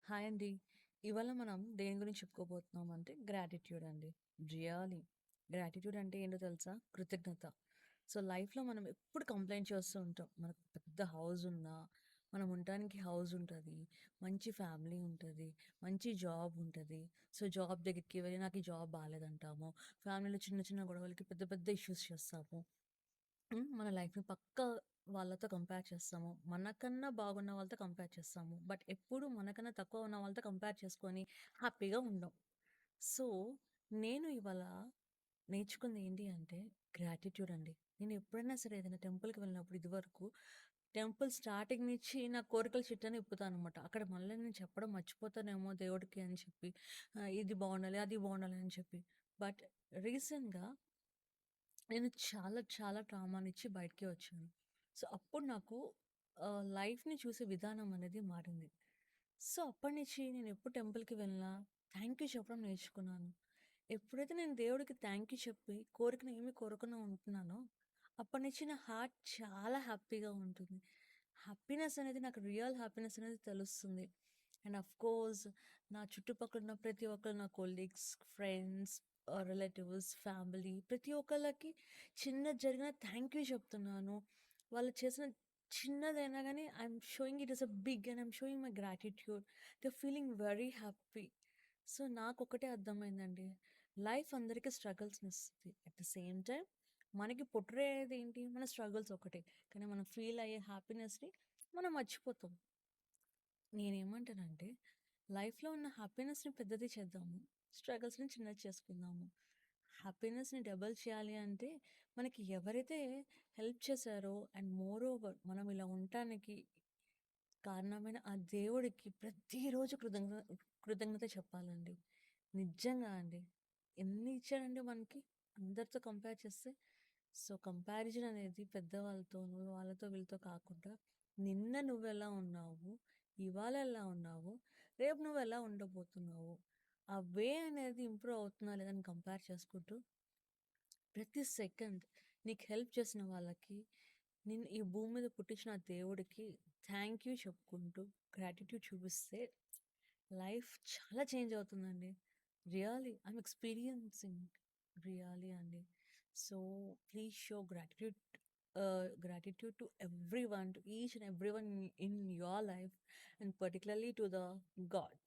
Hi అండి. ఇవాళ మనం దేని గురించి చెప్పుకోబోతున్నాం అంటే గ్రాటిట్యూడ్ అండి. రియలీ గ్రాటిట్యూడ్ అంటే ఏంటో తెలుసా? కృతజ్ఞత. సో, లైఫ్‌లో మనం ఎప్పుడు కంప్లెయింట్ చేస్తూ ఉంటాం. మనకు పెద్ద హౌస్ ఉన్నా, మనం ఉండటానికి హౌస్ ఉంటది. మంచి ఫ్యామిలీ ఉంటది. మంచి జాబ్ ఉంటది. సో, జాబ్ దగ్గరికి వెళ్ళి నాకు ఈ జాబ్ బాలేదంటాము. ఫ్యామిలీలో చిన్న చిన్న గొడవలకి పెద్ద పెద్ద ఇష్యూస్ చేస్తాము. మన లైఫ్‌ని పక్కా వాళ్ళతో కంపేర్ చేస్తాము. మనకన్నా బాగున్న వాళ్ళతో కంపేర్ చేస్తాము. బట్ ఎప్పుడు మనకన్నా తక్కువ ఉన్న వాళ్ళతో కంపేర్ చేసుకొని హ్యాపీగా ఉండం. సో, నేను ఇవాళ నేర్చుకుంది ఏంటి అంటే గ్రాటిట్యూడ్ అండి. నేను ఎప్పుడైనా సరే ఏదైనా టెంపుల్‌కి వెళ్ళినప్పుడు ఇదివరకు టెంపుల్ స్టార్టింగ్ నుంచి నా కోరికల చిట్టాని ఇప్పుతాననమాట. అక్కడ మళ్ళీ నేను చెప్పడం మర్చిపోతానేమో దేవుడికి అని చెప్పి ఇది బావుండాలి, అది బావుండాలి అని చెప్పి. బట్ రీసెంట్‌గా నేను చాలా, చాలా ట్రామానిచ్చి బయటికి వచ్చాను. సో, అప్పుడు నాకు లైఫ్‌ని చూసే విధానం అనేది మారింది. సో, అప్పటినుంచి నేనెప్పుడు టెంపుల్‌కి వెళ్ళినా థాంక్ యూ చెప్పడం నేర్చుకున్నాను. ఎప్పుడైతే నేను దేవుడికి థాంక్ యూ చెప్పి కోరికను ఏమి కోరకుండా ఉంటున్నానో, అప్పటినుంచి నా హార్ట్ చాలా హ్యాపీగా ఉంటుంది. హ్యాపీనెస్ అనేది నాకు రియల్ హ్యాపీనెస్ అనేది తెలుస్తుంది. అండ్ ఆఫ్‌కోర్స్ నా చుట్టుపక్కల ఉన్న ప్రతి ఒక్కరు నా కొలీగ్స్, ఫ్రెండ్స్, రిలేటివ్స్, ఫ్యామిలీ ప్రతి ఒక్కళ్ళకి చిన్నది జరిగినా థ్యాంక్ యూ చెప్తున్నాను. వాళ్ళు చేసిన చిన్నదైనా గానీ I'm showing it as a big and I'm showing my gratitude. They are feeling very happy. So, నాకొక్కటే అర్థమైందండి. లైఫ్ అందరికి స్ట్రగల్స్‌నిస్తది. అట్ ద సేమ్ టైమ్ మనకి పుట్టరేదేంటి మన స్ట్రగల్స్ ఒకటే. కానీ మనం ఫీల్ అయ్యే హ్యాపీనెస్‌ని మనం మర్చిపోతాం. నేనేమంటానంటే, లైఫ్‌లో ఉన్న హ్యాపీనెస్‌ని పెద్దది చేద్దాము. స్ట్రగల్స్‌ని చిన్నది చేసుకుందాము. హ్యాపీనెస్‌ని డబుల్ చేయాలి అంటే, మనకి ఎవరైతే హెల్ప్ చేశారో అండ్ మోర్ ఓవర్ మనం ఇలా ఉండటానికి కారణమైన ఆ దేవుడికి ప్రతిరోజు కృతజ్ఞత చెప్పాలండి. నిజంగా అండి. ఎన్ని ఇచ్చాడండి మనకి అందరితో కంపేర్ చేస్తే. సో, కంపారిజన్ అనేది పెద్దవాళ్ళతోనూ, వాళ్ళతో వీళ్ళతో కాకుండా నిన్న నువ్వెలా ఉన్నావు, ఇవాళ ఎలా ఉన్నావు, రేపు నువ్వెలా ఉండబోతున్నావు, ఆ వే అనేది ఇంప్రూవ్ అవుతుందా లేదా అని కంపేర్ చేసుకుంటూ ప్రతి సెకండ్ నీకు హెల్ప్ చేసిన వాళ్ళకి, నిన్ను ఈ భూమి మీద పుట్టించిన ఆ దేవుడికి థ్యాంక్ యూ చెప్పుకుంటూ, గ్రాటిట్యూడ్ చూపిస్తే లైఫ్ చాలా చేంజ్ అవుతుందండి. రియల్లీ ఐయామ్ ఎక్స్‌పీరియన్సింగ్ రియల్లీ అండి. So, please show gratitude to everyone, to each and everyone in your life, and particularly to the God.